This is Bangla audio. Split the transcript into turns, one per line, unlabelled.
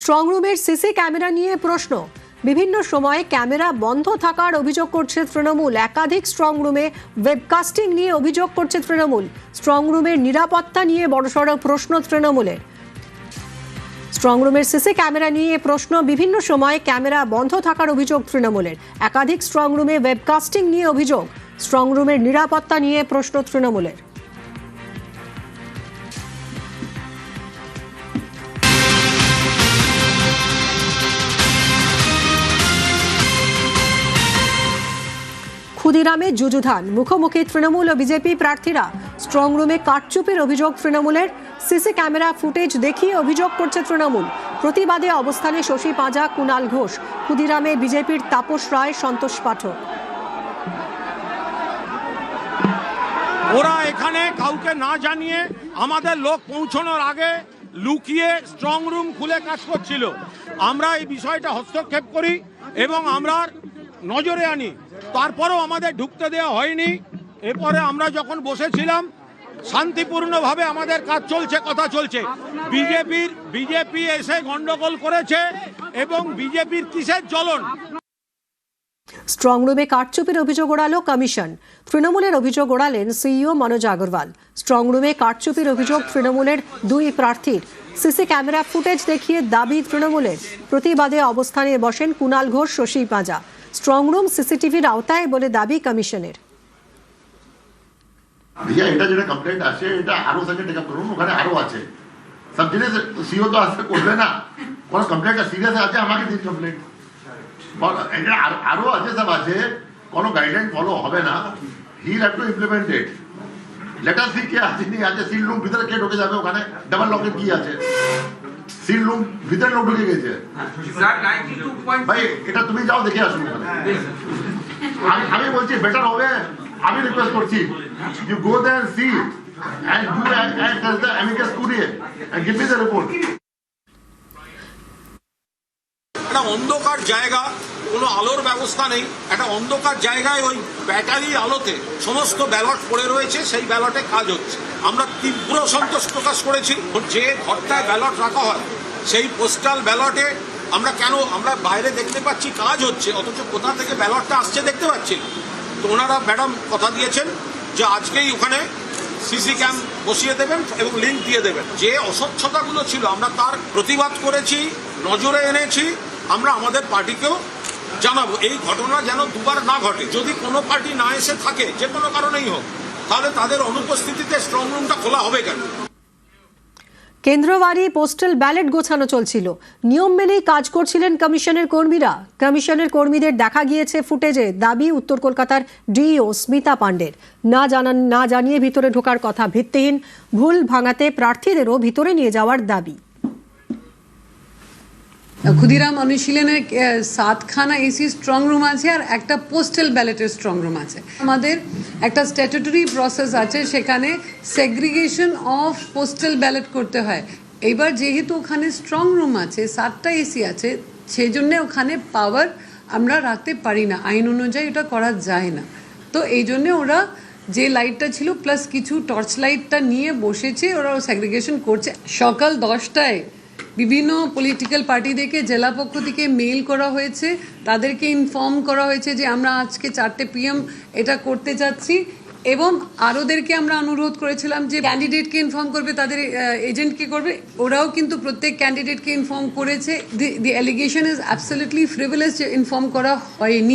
স্ট্রং রুমের সিসি ক্যামেরা নিয়ে প্রশ্ন। বিভিন্ন সময়ে ক্যামেরা বন্ধ থাকার অভিযোগ করছে তৃণমূল। একাধিক স্ট্রং রুমে ওয়েবকাস্টিং নিয়ে অভিযোগ করছে তৃণমূল। স্ট্রং রুমের নিরাপত্তা নিয়ে বড়সড় প্রশ্ন তৃণমূলের। স্ট্রং রুমের সিসি ক্যামেরা নিয়ে প্রশ্ন। বিভিন্ন সময়ে ক্যামেরা বন্ধ থাকার অভিযোগ তৃণমূলের। একাধিক স্ট্রং রুমে ওয়েবকাস্টিং নিয়ে অভিযোগ। স্ট্রং রুমের নিরাপত্তা নিয়ে প্রশ্ন তৃণমূলের। ক্ষুদিরামে যুযুধান, মুখোমুখি তৃণমূল ও বিজেপি প্রার্থীরা। স্ট্রং রুমে কারচুপির অভিযোগ তৃণমূলের। সিসি ক্যামেরা ফুটেজ দেখিয়ে অভিযোগ করছে তৃণমূল। প্রতিবাদে অবস্থানে শশী পাঁজা, কুণাল ঘোষ। ক্ষুদিরামে বিজেপির তাপস রায়, সন্তোষ পাঠক।
ওরা এখানে কাউকে না জানিয়ে আমাদের লোক পৌঁছানোর আগে লুকিয়ে স্ট্রং রুম খুলে কাজ করছিল। আমরা এই বিষয়টা হস্তক্ষেপ করি এবং আমরা নজরে আনি। তারপরেও আমাদের ঢুকতে দেওয়া হয়নি। এরপরে আমরা যখন বসেছিলাম শান্তিপূর্ণভাবে আমাদের কাজ চলছে, কথা চলছে। বিজেপি এসে গন্ডগোল করেছে এবং বিজেপির কিসের জ্বলন।
স্ট্রং রুমে কারচুপির অভিযোগ ওড়ালো কমিশন। তৃণমূলের অভিযোগ ওড়ালেন সিইও মনোজ আগরওয়াল। স্ট্রং রুমে কারচুপির অভিযোগ তৃণমূলের দুই প্রার্থীর। সিসি ক্যামেরা ফুটেজ দেখিয়ে দাবি তৃণমূলের। প্রতিবাদে অবস্থানে বসেন কুণাল ঘোষ, শশী পাঁজা। স্ট্রং রুম সিসিটিভির আওতায় বলে দাবি কমিশনের।
भैया এটা যেটা কমপ্লেন্ট আসে এটা আরো থেকে টেক আপ করুন, ওখানে আরো আছে সব জিনিস। সিও তো আসতে করবে না, কোন কমপ্লেন্ট সিরিয়াস আছে আমাকে দিন কমপ্লেন্ট। এটা আরো আছে, সব আছে, কোনো গাইডলাইন ফলো হবে না। He have to implement it. Let us see কি আছে নি আছে। সিল রুম ভিতরে কে ঢুকে যাবে, ওখানে ডাবল লকেট কি আছে? সিল রুম ভিতরে লোক ঢুকে গেছে ভাই, এটা তুমি যাও দেখে আসুন ওখানে। আমি বলছি বেটার হবে, আমি রিকোয়েস্ট করছি you go there and see and do and as the amicus curiae and give me the report.
একটা অন্ধকার জায়গা, কোনো আলোর ব্যবস্থা নেই। একটা অন্ধকার জায়গায় ওই ব্যাটারির আলোতে সমস্ত ব্যালট পড়ে রয়েছে, সেই ব্যালটে কাজ হচ্ছে। আমরা তীব্র সন্তোষ প্রকাশ করেছি। যে ঘরটায় ব্যালট রাখা হয় সেই পোস্টাল ব্যালটে আমরা বাইরে দেখতে পাচ্ছি কাজ হচ্ছে, অথচ কোথা থেকে ব্যালটটা আসছে দেখতে পাচ্ছি না। তো ওনারা ম্যাডাম কথা দিয়েছেন যে আজকেই ওখানে সিসি ক্যাম বসিয়ে দেবেন এবং লিঙ্ক দিয়ে দেবেন। যে অস্বচ্ছতাগুলো ছিল আমরা তার প্রতিবাদ করেছি, নজরে এনেছি। আমরা আমাদের পার্টিকেও জানাবো এই ঘটনা যেন দুবার না ঘটে। যদি কোনো পার্টি না এসে থাকে, যে কোনো কারণেই হোক, তাহলে তাদের অনুপস্থিতিতে স্ট্রং রুমটা খোলা হবে কেন?
কেন্দ্রবাড়ি পোস্টাল ব্যালট গোছানো চলছিল। নিয়ম মেনেই কাজ করছিলেন কমিশনের কর্মীরা। কমিশনের কর্মীদের দেখা গিয়েছে ফুটেজে। দাবি উত্তর কলকাতার ডিইও স্মিতা পাণ্ডের। না জানিয়ে ভিতরে ঢোকার কথা ভিত্তিহীন। ভুল ভাঙাতে প্রার্থীদেরও ভিতরে নিয়ে যাওয়ার দাবি।
ক্ষুদিরাম অনুশীলনে 7খানা এসি স্ট্রং রুম আছে আর একটা পোস্টাল ব্যালটের স্ট্রং রুম আছে। আমাদের একটা স্ট্যাটুটরি প্রসেস আছে, সেখানে সেগ্রিগেশন অফ পোস্টাল ব্যালট করতে হয়। এইবার যেহেতু ওখানে স্ট্রং রুম আছে, 7টা এসি আছে, সেই জন্য ওখানে পাওয়ার আমরা রাখতে পারি না, আইন অনুযায়ী ওটা করা যায় না। তো এই জন্যে ওরা যে লাইটটা ছিল প্লাস কিছু টর্চ লাইটটা নিয়ে বসেছে, ওরা সেগ্রিগেশন করছে। সকাল 10টায় বিভিন্ন পলিটিক্যাল পার্টিদেরকে জেলা পক্ষ থেকে মেইল করা হয়েছে, তাদেরকে ইনফর্ম করা হয়েছে যে আমরা আজকে 4টে PM এটা করতে যাচ্ছি। এবং আরোদেরকে আমরা অনুরোধ করেছিলাম যে ক্যান্ডিডেটকে ইনফর্ম করবে, তাদের এজেন্টকে করবে। ওরাও কিন্তু প্রত্যেক ক্যান্ডিডেটকে ইনফর্ম করেছে। দি অ্যালিগেশন ইজ অ্যাবসলিউটলি ফ্রিভুলাস যে ইনফর্ম করা হয়নি।